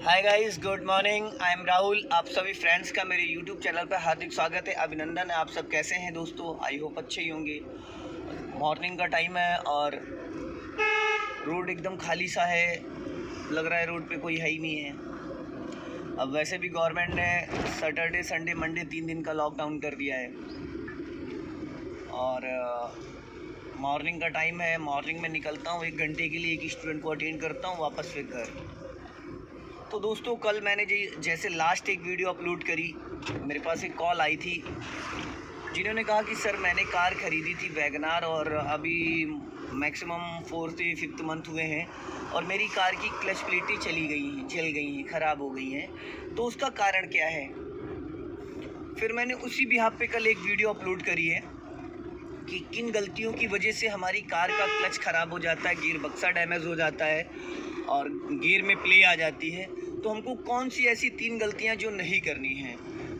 Hi guys, good morning. I am Rahul. आप सभी friends का मेरे यूट्यूब चैनल पर हार्दिक स्वागत है, अभिनंदन है। आप सब कैसे हैं दोस्तों? आई होप अच्छे ही होंगे। मॉर्निंग का टाइम है और रोड एकदम खाली सा है। लग रहा है रोड पे कोई है ही नहीं है। अब वैसे भी गवर्नमेंट ने सैटरडे संडे मंडे 3 दिन का लॉकडाउन कर दिया है और मॉर्निंग का टाइम है। मॉर्निंग में निकलता हूँ 1 घंटे के लिए, एक स्टूडेंट को अटेंड करता हूँ, वापस फिर घर। तो दोस्तों, कल मैंने जैसे लास्ट एक वीडियो अपलोड करी, मेरे पास एक कॉल आई थी जिन्होंने कहा कि सर मैंने कार ख़रीदी थी वैगनार और अभी मैक्सिमम 4 से 5 मंथ हुए हैं और मेरी कार की क्लच प्लेटें चली गई हैं, जल गई हैं, ख़राब हो गई हैं। तो उसका कारण क्या है? फिर मैंने उसी बिहाफ पे कल एक वीडियो अपलोड करी है कि किन गलतियों की वजह से हमारी कार का क्लच ख़राब हो जाता है, गियर बक्सा डैमेज हो जाता है और गियर में प्ले आ जाती है। तो हमको कौन सी ऐसी 3 गलतियां जो नहीं करनी हैं,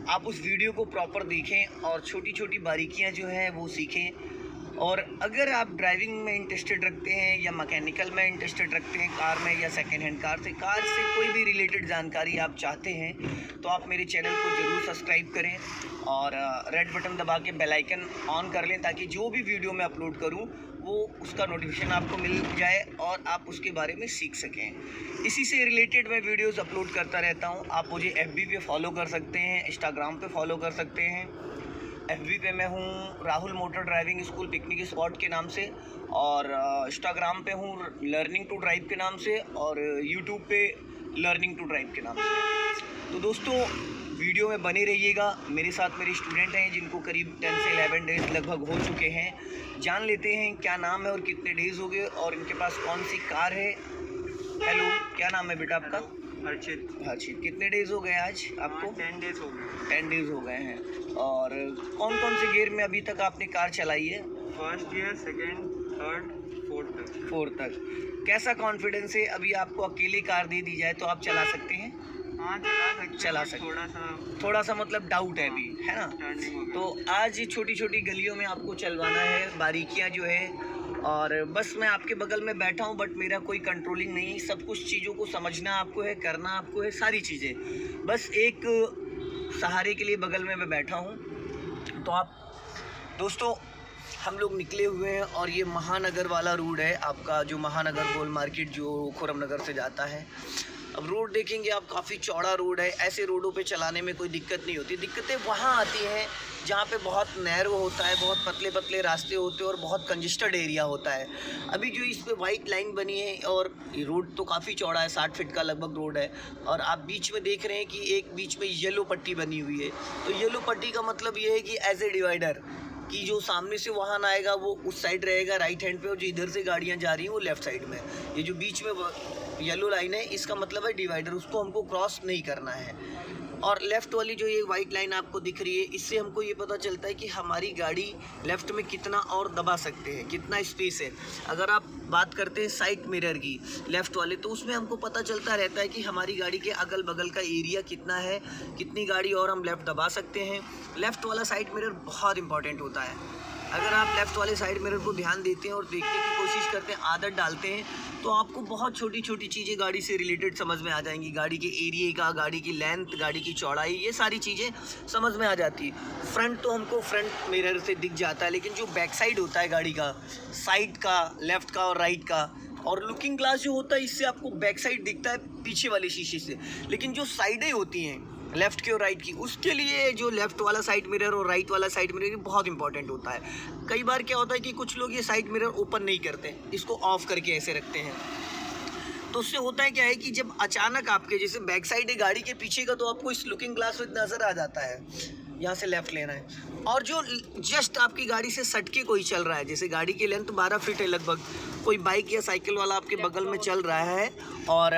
आप उस वीडियो को प्रॉपर देखें और छोटी छोटी बारीकियां जो हैं वो सीखें। और अगर आप ड्राइविंग में इंटरेस्टेड रखते हैं या मैकेनिकल में इंटरेस्टेड रखते हैं, कार में या सेकेंड हैंड कार से कोई भी रिलेटेड जानकारी आप चाहते हैं, तो आप मेरे चैनल को ज़रूर सब्सक्राइब करें और रेड बटन दबा के बेल आइकन ऑन कर लें ताकि जो भी वीडियो मैं अपलोड करूं वो उसका नोटिफिकेशन आपको मिल जाए और आप उसके बारे में सीख सकें। इसी से रिलेटेड मैं वीडियोस अपलोड करता रहता हूं। आप मुझे FB पे फॉलो कर सकते हैं, इंस्टाग्राम पे फॉलो कर सकते हैं। FB पे मैं हूं Rahul motor driving school picnic spot के नाम से और इंस्टाग्राम पे हूं लर्निंग टू ड्राइव के नाम से और यूट्यूब पे लर्निंग टू ड्राइव के नाम से। तो दोस्तों, वीडियो में बने रहिएगा। मेरे साथ मेरे स्टूडेंट हैं जिनको करीब 10 से 11 डेज़ लगभग हो चुके हैं। जान लेते हैं क्या नाम है और कितने डेज़ हो गए और इनके पास कौन सी कार है। हेलो, क्या नाम है बेटा आपका? हर्षित। हर्षित, कितने डेज़ हो गए आज आपको? 10 डेज हो गए। 10 डेज़ हो गए हैं। और कौन कौन से गियर में अभी तक आपने कार चलाई है? First gear, second, third, fourth तक। कैसा कॉन्फिडेंस है? अभी आपको अकेले कार दे दी जाए तो आप चला सकते हैं? हाँ, चला सकते। थोड़ा सा मतलब डाउट है अभी, है ना? तो आज छोटी छोटी गलियों में आपको चलवाना है, बारीकियां जो है। और बस मैं आपके बगल में बैठा हूं, बट मेरा कोई कंट्रोलिंग नहीं है। सब कुछ चीज़ों को समझना आपको है, करना आपको है, सारी चीज़ें। बस एक सहारे के लिए बगल में मैं बैठा हूं। तो आप दोस्तों, हम लोग निकले हुए हैं और ये महानगर वाला रोड है आपका, जो महानगर गोल मार्केट जो खुरम नगर से जाता है। अब रोड देखेंगे आप, काफ़ी चौड़ा रोड है। ऐसे रोडों पे चलाने में कोई दिक्कत नहीं होती। दिक्कतें वहाँ आती हैं जहाँ पे बहुत नैरो होता है, बहुत पतले पतले रास्ते होते हैं और बहुत कंजेस्टेड एरिया होता है। अभी जो इस पे वाइट लाइन बनी है और ये रोड तो काफ़ी चौड़ा है, 60 फीट का लगभग रोड है और आप बीच में देख रहे हैं कि एक बीच में येलो पट्टी बनी हुई है। तो येलो पट्टी का मतलब ये है कि एज ए डिवाइडर कि जो सामने से वाहन आएगा वो उस साइड रहेगा राइट हैंड पे और जो इधर से गाड़ियाँ जा रही हैं वो लेफ़्ट साइड में। ये जो बीच में येलो लाइन है इसका मतलब है डिवाइडर, उसको हमको क्रॉस नहीं करना है। और लेफ़्ट वाली जो ये वाइट लाइन आपको दिख रही है, इससे हमको ये पता चलता है कि हमारी गाड़ी लेफ़्ट में कितना और दबा सकते हैं, कितना स्पेस है। अगर आप बात करते हैं साइड मिरर की लेफ़्ट वाले, तो उसमें हमको पता चलता रहता है कि हमारी गाड़ी के अगल बगल का एरिया कितना है, कितनी गाड़ी और हम लेफ़्ट दबा सकते हैं। लेफ़्ट वाला साइड मिरर बहुत इंपॉर्टेंट होता है। अगर आप लेफ़्ट वाले साइड मिरर को ध्यान देते हैं और देखने की कोशिश करते हैं, आदत डालते हैं, तो आपको बहुत छोटी छोटी चीज़ें गाड़ी से रिलेटेड समझ में आ जाएंगी। गाड़ी के एरिया का, गाड़ी की लेंथ, गाड़ी की चौड़ाई, ये सारी चीज़ें समझ में आ जाती है। फ्रंट तो हमको फ्रंट मिरर से दिख जाता है, लेकिन जो बैक साइड होता है गाड़ी का, साइड का, लेफ़्ट का और राइट का, और लुकिंग ग्लास जो होता है इससे आपको बैक साइड दिखता है पीछे वाले शीशे से। लेकिन जो साइडें होती हैं लेफ़्ट की और राइट की, उसके लिए जो लेफ़्ट वाला साइड मिरर और राइट वाला साइड मिरर ये बहुत इंपॉर्टेंट होता है। कई बार क्या होता है कि कुछ लोग ये साइड मिरर ओपन नहीं करते, इसको ऑफ करके ऐसे रखते हैं। तो उससे होता है क्या है कि जब अचानक आपके जैसे बैक साइड है गाड़ी के पीछे का, तो आपको इस लुकिंग ग्लास में नज़र आ जाता है यहाँ से लेफ़्ट लेना है। और जो जस्ट आपकी गाड़ी से सट के कोई चल रहा है, जैसे गाड़ी की लेंथ 12 फीट है लगभग, कोई बाइक या साइकिल वाला आपके बगल में चल रहा है और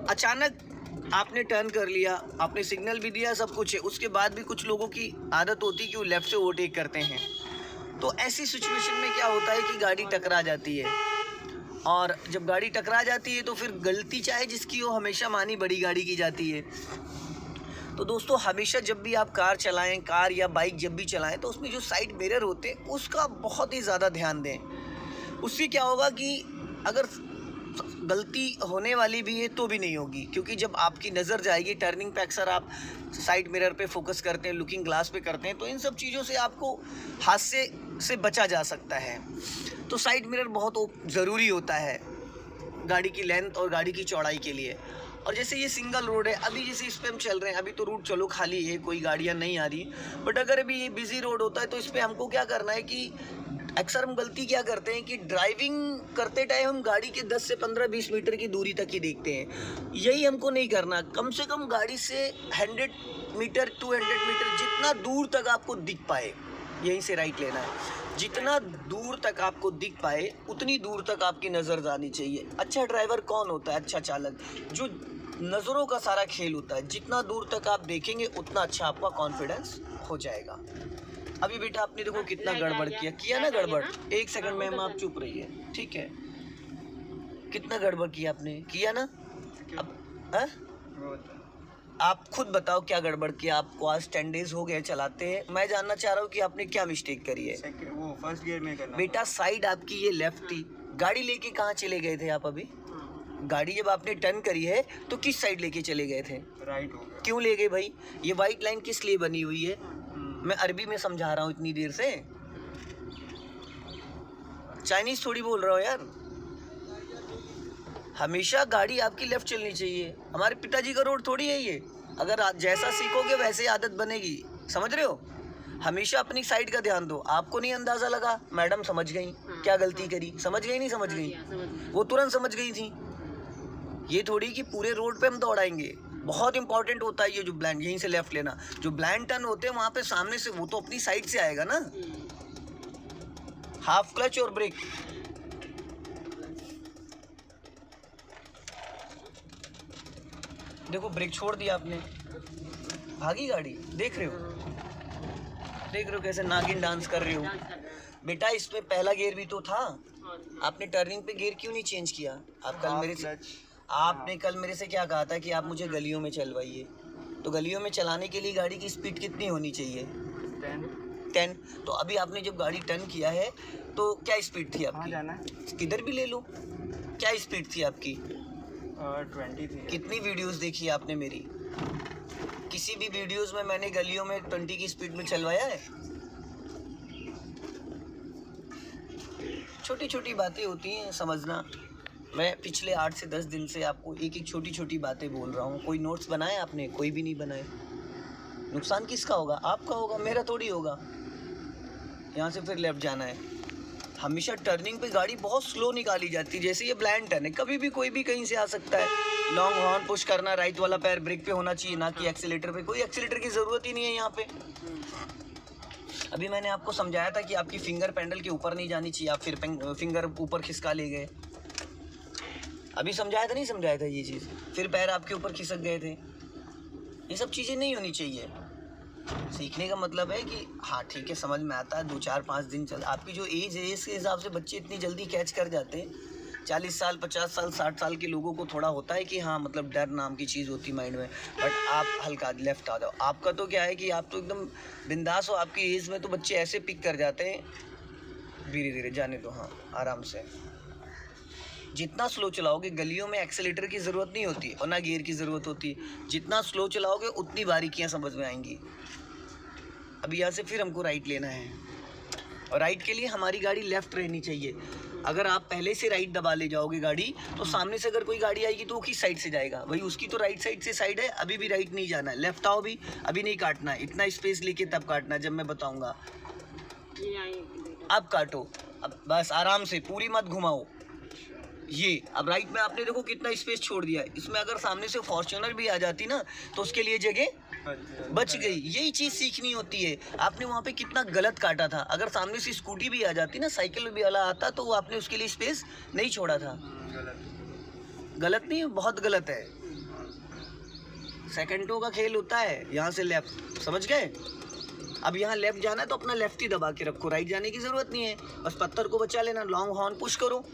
अचानक आपने टर्न कर लिया, आपने सिग्नल भी दिया, सब कुछ है, उसके बाद भी कुछ लोगों की आदत होती है कि वो लेफ़्ट से ओवरटेक करते हैं। तो ऐसी सिचुएशन में क्या होता है कि गाड़ी टकरा जाती है और जब गाड़ी टकरा जाती है तो फिर गलती चाहे जिसकी हो, हमेशा मानी बड़ी गाड़ी की जाती है। तो दोस्तों, हमेशा जब भी आप कार चलाएं, कार या बाइक जब भी चलाएं, तो उसमें जो साइड मिरर होते हैं उसका बहुत ही ज़्यादा ध्यान दें। उससे क्या होगा कि अगर गलती होने वाली भी है तो भी नहीं होगी, क्योंकि जब आपकी नज़र जाएगी टर्निंग पे, अक्सर आप साइड मिरर पे फोकस करते हैं, लुकिंग ग्लास पे करते हैं, तो इन सब चीज़ों से आपको हादसे से बचा जा सकता है। तो साइड मिरर बहुत ज़रूरी होता है गाड़ी की लेंथ और गाड़ी की चौड़ाई के लिए। और जैसे ये सिंगल रोड है, अभी जैसे इस पे हम चल रहे हैं, अभी तो रूट चलो खाली है, कोई गाड़ियाँ नहीं आ रही, बट अगर अभी ये बिजी रोड होता है तो इस पे हमको क्या करना है कि अक्सर हम गलती क्या करते हैं कि ड्राइविंग करते टाइम हम गाड़ी के 10 से 15-20 मीटर की दूरी तक ही देखते हैं। यही हमको नहीं करना, कम से कम गाड़ी से 100 मीटर 200 मीटर जितना दूर तक आपको दिख पाए, यहीं से राइट लेना है। जितना दूर तक आपको दिख पाए उतनी दूर तक आपकी नज़र जानी चाहिए। अच्छा ड्राइवर कौन होता है? अच्छा चालक, जो नज़रों का सारा खेल होता है। जितना दूर तक आप देखेंगे उतना अच्छा आपका कॉन्फिडेंस हो जाएगा। अभी बेटा आपने देखो कितना गड़बड़ किया ना गड़बड़। एक सेकंड मैम आप चुप रहिए, ठीक है? कितना गड़बड़ किया आपने, किया ना? अब आप खुद बताओ क्या गड़बड़ किया। आपको आज 10 डेज हो गए चलाते हैं, मैं जानना चाह रहा हूँ कि आपने क्या मिस्टेक करी है। वो फर्स्ट गियर में करना बेटा साइड आपकी ये लेफ्ट थी, गाड़ी लेके कहाँ चले गए थे आप? अभी गाड़ी जब आपने टर्न करी है तो किस साइड लेके चले गए थे? राइट हो गया। क्यों ले गए भाई? ये वाइट लाइन किस लिए बनी हुई है? मैं अरबी में समझा रहा हूँ इतनी देर से, चाइनीज थोड़ी बोल रहा हूँ यार। हमेशा गाड़ी आपकी लेफ्ट चलनी चाहिए। हमारे पिताजी का रोड थोड़ी है ये, अगर आप जैसा सीखोगे वैसे आदत बनेगी, समझ रहे हो? हमेशा अपनी साइड का ध्यान दो। आपको नहीं अंदाजा लगा, मैडम समझ गई क्या गलती करी, समझ गई नहीं समझ गई? वो तुरंत समझ गई थी। ये थोड़ी कि पूरे रोड पे हम दौड़ाएंगे। बहुत इंपॉर्टेंट होता है ये जो ब्लाइंड, यहीं से लेफ्ट लेना। जो ब्लाइंड टर्न होते हैं वहाँ पे सामने से वो तो अपनी साइड से आएगा ना। हाफ क्लच और ब्रेक। देखो ब्रेक छोड़ दिया आपने, भागी गाड़ी। देख रहे हो कैसे नागिन डांस कर रही हो? बेटा इसमें पहला गियर भी तो था, आपने टर्निंग पे गियर क्यों नहीं चेंज किया? आपने कल मेरे से क्या कहा था कि आप मुझे गलियों में चलवाइए, तो गलियों में चलाने के लिए गाड़ी की स्पीड कितनी होनी चाहिए? 10। तो अभी आपने जब गाड़ी टर्न किया है तो क्या स्पीड थी आपकी? जाना किधर भी ले लो, क्या स्पीड थी आपकी? 20 थी। कितनी वीडियोस देखी आपने मेरी? किसी भी वीडियोस में मैंने गलियों में 20 की स्पीड में चलवाया है? छोटी छोटी बातें होती हैं, समझना। मैं पिछले 8 से 10 दिन से आपको एक एक छोटी छोटी बातें बोल रहा हूँ। कोई नोट्स बनाए आपने? कोई भी नहीं बनाए। नुकसान किसका होगा? आपका होगा, मेरा थोड़ी होगा। यहाँ से फिर लेफ्ट जाना है। हमेशा टर्निंग पे गाड़ी बहुत स्लो निकाली जाती है। जैसे ये ब्लाइंड टर्न है, कभी भी कोई भी कहीं से आ सकता है। लॉन्ग हॉर्न पुश करना, राइट वाला पैर ब्रेक पे होना चाहिए, ना कि एक्सीलेटर पे। कोई एक्सीलेटर की ज़रूरत ही नहीं है यहाँ पे। अभी मैंने आपको समझाया था कि आपकी फिंगर पैडल के ऊपर नहीं जानी चाहिए, आप फिर फिंगर ऊपर खिसका ले गए। अभी समझाया था नहीं समझाया था ये चीज़? फिर पैर आपके ऊपर खिसक गए थे। ये सब चीज़ें नहीं होनी चाहिए। सीखने का मतलब है कि हाँ ठीक है, समझ में आता है, 2 4 5 दिन चल। आपकी जो एज है इसके हिसाब से बच्चे इतनी जल्दी कैच कर जाते हैं। 40 साल 50 साल 60 साल के लोगों को थोड़ा होता है कि हाँ मतलब डर नाम की चीज़ होती माइंड में। बट आप हल्का लेफ्ट आ जाओ। आपका तो क्या है कि आप तो एकदम बिंदास हो। आपकी एज में तो बच्चे ऐसे पिक कर जाते हैं। धीरे धीरे जाने दो, हाँ आराम से। जितना स्लो चलाओगे, गलियों में एक्सेलेटर की ज़रूरत नहीं होती और ना गियर की ज़रूरत होती। जितना स्लो चलाओगे उतनी बारीकियाँ समझ में आएंगी। अभी यहाँ से फिर हमको राइट लेना है, और राइट के लिए हमारी गाड़ी लेफ़्ट रहनी चाहिए। अगर आप पहले से राइट दबा ले जाओगे गाड़ी, तो सामने से अगर कोई गाड़ी आएगी तो वो किस साइड से जाएगा? भाई उसकी तो राइट साइड से साइड है। अभी भी राइट नहीं जाना है, लेफ़्ट आओ। भी अभी नहीं काटना है, इतना स्पेस लेके तब काटना जब मैं बताऊँगा। अब काटो, अब बस आराम से, पूरी मत घुमाओ। ये अब राइट में आपने देखो कितना स्पेस छोड़ दिया। इसमें अगर सामने से फॉर्च्यूनर भी आ जाती ना तो उसके लिए जगह बच गई। यही चीज़ सीखनी होती है। आपने वहाँ पे कितना गलत काटा था। अगर सामने से स्कूटी भी आ जाती ना, साइकिल भी वाला आता, तो वो आपने उसके लिए स्पेस नहीं छोड़ा था। गलत नहीं, बहुत गलत है। सेकंडों का खेल होता है। यहाँ से लेफ्ट, समझ गए? अब यहाँ लेफ्ट जाना है तो अपना लेफ्ट ही दबा के रखो, राइट जाने की ज़रूरत नहीं है। बस पत्थर को बचा लेना, लॉन्ग हॉर्न पुश करो।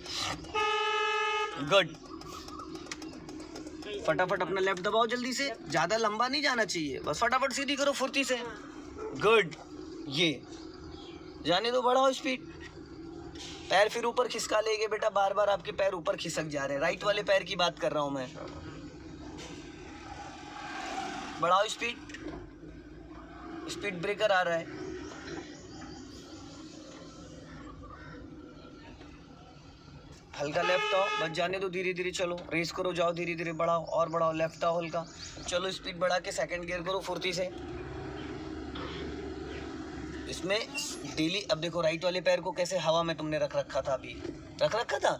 गुड। फटाफट अपना लेफ्ट दबाओ जल्दी से, ज़्यादा लंबा नहीं जाना चाहिए, बस फटाफट सीधी करो फुर्ती से। गुड। ये जाने दो, बढ़ाओ स्पीड। पैर फिर ऊपर खिसका लेंगे बेटा, बार बार आपके पैर ऊपर खिसक जा रहे हैं। राइट वाले पैर की बात कर रहा हूँ मैं। बढ़ाओ स्पीड, स्पीड ब्रेकर आ रहा है। हल्का लेफ्ट आओ, बच जाने दो, धीरे धीरे चलो, रेस करो, जाओ धीरे धीरे, बढ़ाओ और बढ़ाओ, लेफ्ट आओ हल्का, चलो स्पीड बढ़ा के सेकंड गियर करो फुर्ती से। इसमें डेली, अब देखो राइट वाले पैर को कैसे हवा में तुमने रख रखा था, अभी रख रखा था।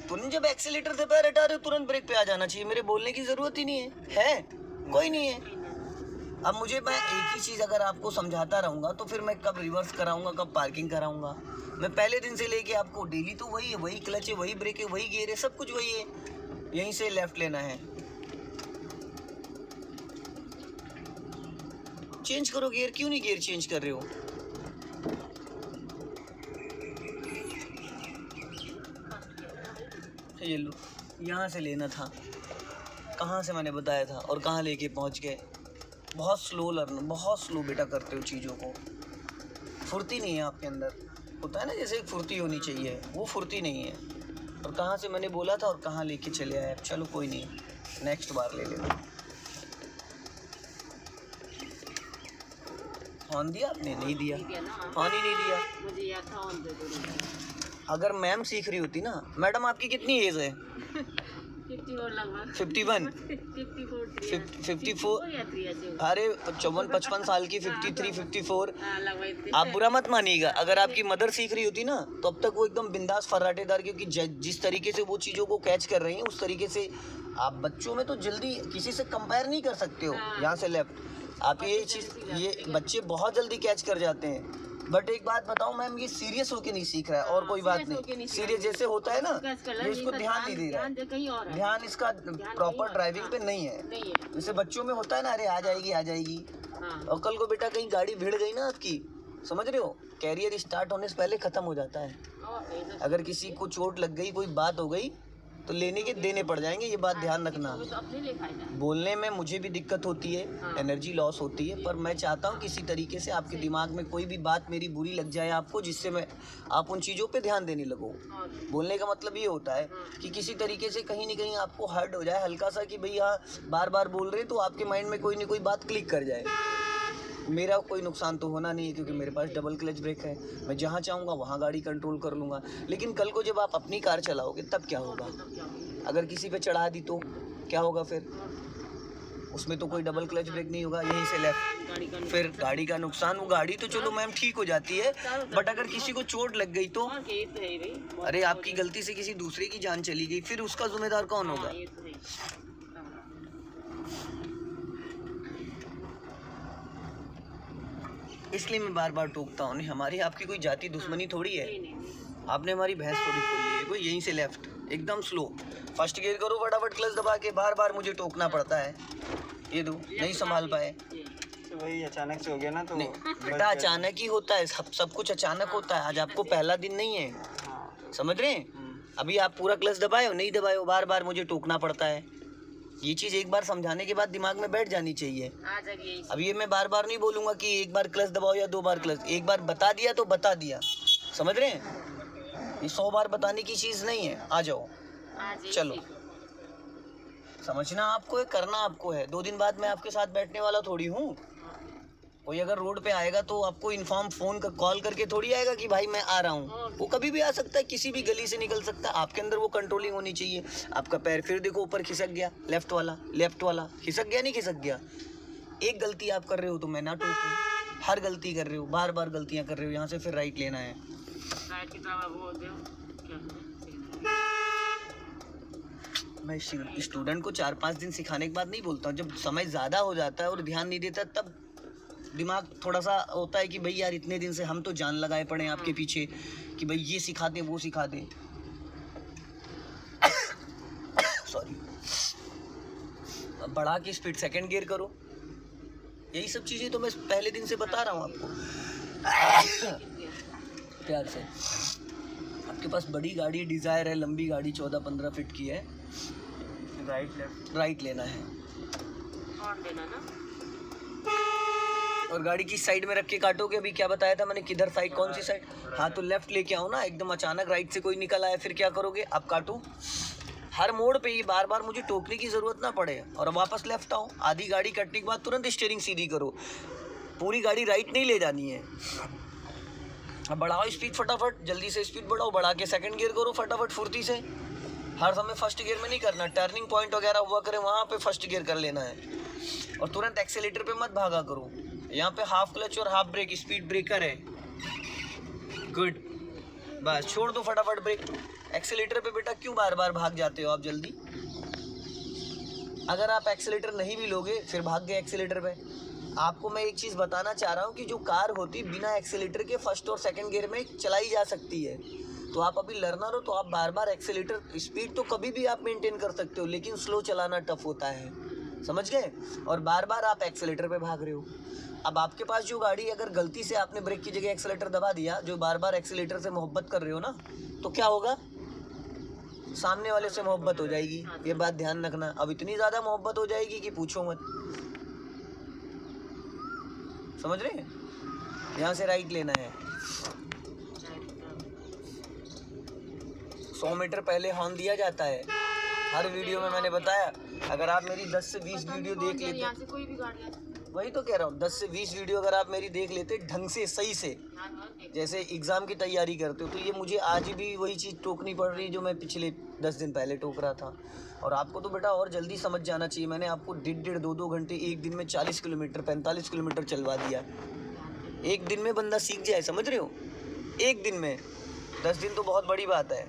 तुमने जब एक्सीलेटर से पैर हटा रहे हो तुरंत ब्रेक पे आ जाना चाहिए, मेरे बोलने की जरूरत ही नहीं है कोई नहीं है। अब मुझे, मैं एक ही चीज़ अगर आपको समझाता रहूँगा तो फिर मैं कब रिवर्स कराऊंगा, कब पार्किंग कराऊंगा। मैं पहले दिन से लेके आपको डेली तो वही है, वही क्लच है, वही ब्रेक है, वही गियर है, सब कुछ वही है। यहीं से लेफ्ट लेना है, चेंज करो गियर, क्यों नहीं गियर चेंज कर रहे हो? ये लो, यहाँ से लेना था, कहाँ से मैंने बताया था और कहाँ लेके पहुँच गए। बहुत स्लो लर्न, बहुत स्लो बेटा करते हो चीज़ों को, फुर्ती नहीं है आपके अंदर। होता है ना जैसे एक फुर्ती होनी चाहिए, वो फुर्ती नहीं है। और कहाँ से मैंने बोला था और कहाँ लेके चले आए। चलो कोई नहीं, नेक्स्ट बार ले लेना। हॉर्न दिया आपने? नहीं दिया, हॉर्न ही नहीं दिया। मुझे याद था ऑन दे दो। अगर मैम सीख रही होती ना, मैडम आपकी कितनी एज है? 54 लगभग। 51, 54, अरे 54-55 साल की, 53, 54। लगभग आप बुरा मत मानिएगा, अगर आपकी मदर सीख रही होती ना तो अब तक वो एकदम बिंदास फर्राटेदार, क्योंकि जिस तरीके से वो चीज़ों को कैच कर रही हैं उस तरीके से आप बच्चों में तो जल्दी किसी से कंपेयर नहीं कर सकते हो। यहाँ से लेफ्ट आप ये चीज़, ये बच्चे बहुत जल्दी कैच कर जाते हैं। बट एक बात बताऊं मैम, ये सीरियस होके नहीं सीख रहा है और कोई बात नहीं। सीरियस जैसे होता है ना, ये इसको ध्यान नहीं दे रहा है, ध्यान इसका प्रॉपर ड्राइविंग पे नहीं है। जैसे बच्चों में होता है ना, अरे आ जाएगी आ जाएगी। और कल को बेटा कहीं गाड़ी भिड़ गई ना आपकी, समझ रहे हो, कैरियर स्टार्ट होने से पहले ख़त्म हो जाता है। अगर किसी को चोट लग गई, कोई बात हो गई तो लेने के देने पड़ जाएंगे, ये बात ध्यान रखना। बोलने में मुझे भी दिक्कत होती है, एनर्जी लॉस होती है, पर मैं चाहता हूँ किसी तरीके से आपके दिमाग में कोई भी बात मेरी बुरी लग जाए आपको, जिससे मैं आप उन चीज़ों पे ध्यान देने लगो। बोलने का मतलब ये होता है कि किसी तरीके से कहीं ना कहीं आपको हर्ट हो जाए हल्का सा, कि भैया बार बार बोल रहे तो आपके माइंड में कोई ना कोई बात क्लिक कर जाए। मेरा कोई नुकसान तो होना नहीं है, क्योंकि मेरे पास डबल क्लच ब्रेक है, मैं जहाँ चाहूँगा वहाँ गाड़ी कंट्रोल कर लूँगा। लेकिन कल को जब आप अपनी कार चलाओगे तब क्या होगा? अगर किसी पे चढ़ा दी तो क्या होगा फिर? उसमें तो कोई डबल क्लच ब्रेक नहीं होगा, यहीं से लेफ्ट, फिर गाड़ी का नुकसान। वो गाड़ी तो चलो मैम ठीक हो जाती है, बट अगर किसी को चोट लग गई तो, अरे आपकी गलती से किसी दूसरे की जान चली गई, फिर उसका जिम्मेदार कौन होगा? इसलिए मैं बार बार टोकता हूँ, नहीं हमारी आपकी कोई जाति दुश्मनी थोड़ी है, आपने हमारी भैंस थोड़ी खोल ली है कोई। यहीं से लेफ्ट एकदम स्लो, फर्स्ट गियर करो फटाफट, क्लच दबा के, बार बार मुझे टोकना पड़ता है। ये दो, नहीं संभाल पाए तो वही अचानक से हो गया ना, तो नहीं बेटा अचानक ही होता है, सब कुछ अचानक होता है। आज आपको पहला दिन नहीं है, समझ रहे हैं? अभी आप पूरा क्लच दबाए हो, नहीं दबाए हो, बार बार मुझे टोकना पड़ता है। ये चीज़ एक बार समझाने के बाद दिमाग में बैठ जानी चाहिए। अब ये मैं बार बार नहीं बोलूँगा कि एक बार क्लच दबाओ या 2 बार क्लच, एक बार बता दिया तो बता दिया, समझ रहे हैं? ये 100 बार बताने की चीज़ नहीं है। आ जाओ, चलो, समझना आपको है, करना आपको है। 2 दिन बाद मैं आपके साथ बैठने वाला थोड़ी हूँ। कोई अगर रोड पे आएगा तो आपको इन्फॉर्म फ़ोन कर, कॉल करके थोड़ी आएगा कि भाई मैं आ रहा हूँ। वो कभी भी आ सकता है, किसी भी गली से निकल सकता है। आपके अंदर वो कंट्रोलिंग होनी चाहिए। आपका पैर फिर देखो ऊपर खिसक गया, लेफ्ट वाला खिसक गया, नहीं खिसक गया। एक गलती आप कर रहे हो तो मैं ना टोकूं, हर गलती कर रहे हो, बार बार गलतियाँ कर रहे हो। यहाँ से फिर राइट लेना है। मैं स्टूडेंट को 4-5 दिन सिखाने के बाद नहीं बोलता हूँ, जब समय ज़्यादा हो जाता है और ध्यान नहीं देता तब दिमाग थोड़ा सा होता है कि भाई यार इतने दिन से हम तो जान लगाए पड़े हैं आपके पीछे कि भाई ये सिखा दें वो सिखा दें। सॉरी, अब बढ़ा के स्पीड सेकंड गियर करो। यही सब चीज़ें तो मैं पहले दिन से बता रहा हूँ आपको प्यार से। आपके पास बड़ी गाड़ी डिज़ायर है, लंबी गाड़ी 14-15 फीट की है, राइट लेफ्ट राइट लेना है। और गाड़ी की साइड में रख के काटोगे। अभी क्या बताया था मैंने, किधर साइड, कौन सी साइड? हाँ, तो लेफ्ट लेके आओ ना। एकदम अचानक राइट से कोई निकल आया, फिर क्या करोगे? अब काटो हर मोड़ पे, ये बार बार मुझे टोकने की ज़रूरत ना पड़े। और वापस लेफ्ट आओ। आधी गाड़ी कटने के बाद तुरंत स्टीयरिंग सीधी करो। पूरी गाड़ी राइट नहीं ले जानी है। अब बढ़ाओ स्पीड फटाफट, जल्दी से स्पीड बढ़ाओ। बढ़ा के सेकंड गियर करो फटाफट फुर्ती से। हर समय फर्स्ट गियर में नहीं करना। टर्निंग पॉइंट वगैरह हुआ करे वहाँ पे फर्स्ट गियर कर लेना है। और तुरंत एक्सेलेटर पे मत भागा करो। यहाँ पे हाफ क्लच और हाफ ब्रेक, स्पीड ब्रेकर है। गुड, बस छोड़ दो फटाफट ब्रेक। एक्सेलेटर पे बेटा क्यों बार बार भाग जाते हो आप जल्दी? अगर आप एक्सेलेटर नहीं भी लोगे फिर भाग गए एक्सेलेटर पे। आपको मैं एक चीज़ बताना चाह रहा हूँ कि जो कार होती बिना एक्सेलेटर के फर्स्ट और सेकंड गियर में चलाई जा सकती है। तो आप अभी लर्नर हो तो आप बार बार एक्सेलेटर, स्पीड तो कभी भी आप मेंटेन कर सकते हो, लेकिन स्लो चलाना टफ होता है, समझ गए? और बार बार आप एक्सेलेटर पे भाग रहे हो। अब आपके पास जो गाड़ी, अगर गलती से आपने ब्रेक की जगह एक्सेलेटर दबा दिया, जो बार बार एक्सेलेटर से मोहब्बत कर रहे हो ना, तो क्या होगा? सामने वाले से मोहब्बत हो जाएगी। ये बात ध्यान रखना। अब इतनी ज़्यादा मोहब्बत हो जाएगी कि पूछो मत। समझ रहे हैं? यहाँ से राइट लेना है। 100 मीटर पहले हॉर्न दिया जाता है। हर वीडियो में मैंने बताया। अगर आप मेरी 10 से 20 वीडियो देख लेते, यहाँ से कोई भी गाड़ी वही तो कह रहा हूँ, 10 से 20 वीडियो अगर आप मेरी देख लेते ढंग से, सही से, जैसे एग्ज़ाम की तैयारी करते हो, तो ये मुझे आज भी वही चीज़ टोकनी पड़ रही है जो मैं पिछले 10 दिन पहले टोक रहा था। और आपको तो बेटा और जल्दी समझ जाना चाहिए। मैंने आपको 1.5 2 घंटे एक दिन में 40 किलोमीटर 45 किलोमीटर चलवा दिया। एक दिन में बंदा सीख जाए, समझ रहे हो? एक दिन में। 10 दिन तो बहुत बड़ी बात है।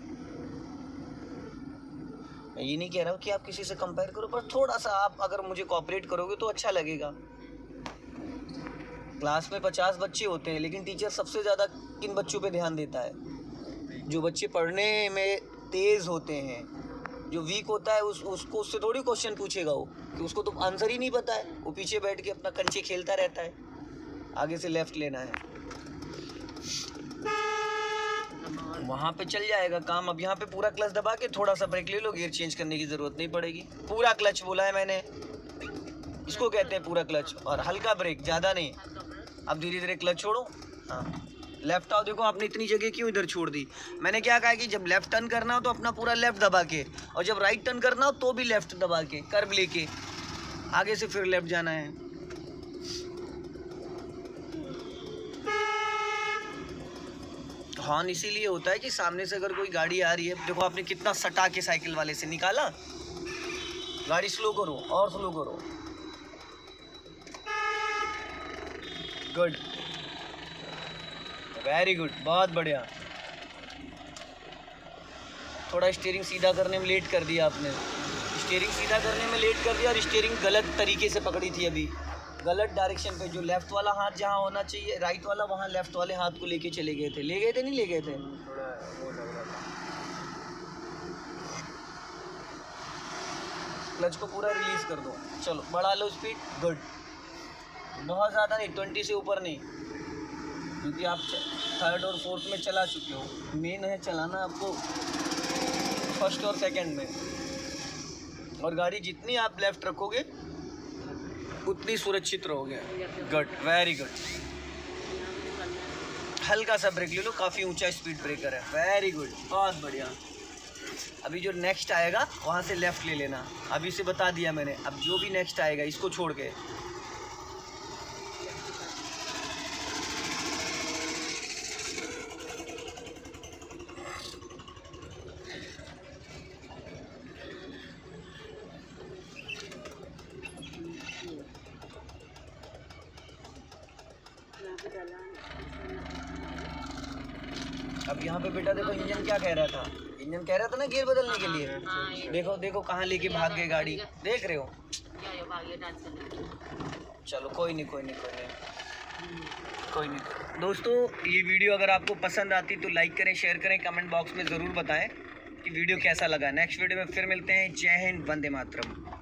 मैं ये नहीं कह रहा हूँ कि आप किसी से कंपेयर करो, पर थोड़ा सा आप अगर मुझे कोऑपरेट करोगे तो अच्छा लगेगा। क्लास में 50 बच्चे होते हैं, लेकिन टीचर सबसे ज़्यादा किन बच्चों पे ध्यान देता है? जो बच्चे पढ़ने में तेज़ होते हैं। जो वीक होता है उसको उससे थोड़ी क्वेश्चन पूछेगा वो, कि उसको तो आंसर ही नहीं पता है। वो पीछे बैठ के अपना कंचे खेलता रहता है। आगे से लेफ़्ट लेना है, वहाँ पे चल जाएगा काम। अब यहाँ पे पूरा क्लच दबा के थोड़ा सा ब्रेक ले लो, गियर चेंज करने की ज़रूरत नहीं पड़ेगी। पूरा क्लच बोला है मैंने, इसको कहते हैं पूरा क्लच। और हल्का ब्रेक, ज़्यादा नहीं। अब धीरे धीरे क्लच छोड़ो। हाँ, लेफ्ट आओ। देखो आपने इतनी जगह क्यों इधर छोड़ दी? मैंने क्या कहा कि जब लेफ्ट टर्न करना हो तो अपना पूरा लेफ्ट दबा के, और जब राइट टर्न करना हो तो भी लेफ्ट दबा के, कर्व लेके आगे से फिर लेफ्ट जाना है। हॉर्न इसीलिए होता है कि सामने से अगर कोई गाड़ी आ रही है, देखो आपने कितना सटा के साइकिल वाले से निकाला। गाड़ी स्लो करो और स्लो करो। गुड, वेरी गुड, बहुत बढ़िया। थोड़ा स्टीयरिंग सीधा करने में लेट कर दिया आपने। स्टीयरिंग सीधा करने में लेट कर दिया और स्टीयरिंग गलत तरीके से पकड़ी थी। अभी गलत डायरेक्शन पे, जो लेफ्ट वाला हाथ जहाँ होना चाहिए राइट वाला, वहाँ लेफ्ट वाले हाथ को लेके चले गए थे। ले गए थे, नहीं ले गए थे? क्लच को पूरा रिलीज कर दो। चलो बढ़ा लो स्पीड। गुड, बहुत ज़्यादा नहीं, 20 से ऊपर नहीं, क्योंकि आप 3rd और 4th में चला चुके हो। मेन है चलाना आपको 1st और 2nd में। और गाड़ी जितनी आप लेफ्ट रखोगे उतनी सुरक्षित रहोगे। Good, very good. हल्का सा ब्रेक ले लो, काफ़ी ऊंचा स्पीड ब्रेकर है। वेरी गुड, बहुत बढ़िया। अभी जो नेक्स्ट आएगा वहाँ से लेफ़्ट ले लेना। अभी से बता दिया मैंने। अब जो भी नेक्स्ट आएगा इसको छोड़ के, अब यहाँ पे बेटा देखो इंजन क्या कह रहा था। इंजन कह रहा था ना गियर बदलने के लिए। देखो देखो कहाँ लेके भाग गए गाड़ी, देख रहे हो? चलो कोई नहीं, कोई नहीं, कोई नहीं, कोई नहीं। दोस्तों, ये वीडियो अगर आपको पसंद आती तो लाइक करें, शेयर करें, कमेंट बॉक्स में ज़रूर बताएं कि वीडियो कैसा लगा। नेक्स्ट वीडियो में फिर मिलते हैं। जय हिंद, वंदे मातरम।